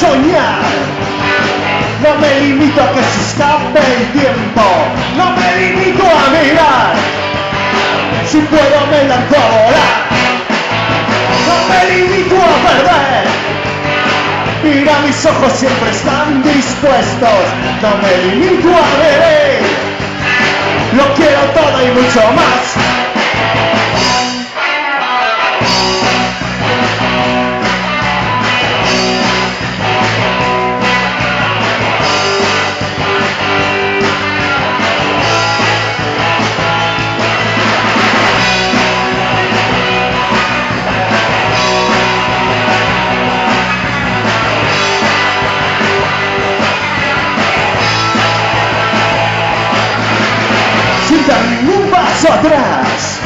soñar. No me limito a que se escape el tiempo. No me limito a mirar. Si puedo me lanzo a volar. No me limito a perder. Mira, mis ojos siempre están dispuestos. No me limito a beber. Lo quiero todo y mucho más. Sin dar ningún paso atrás,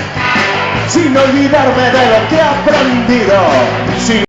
sin olvidarme de lo que he aprendido, sin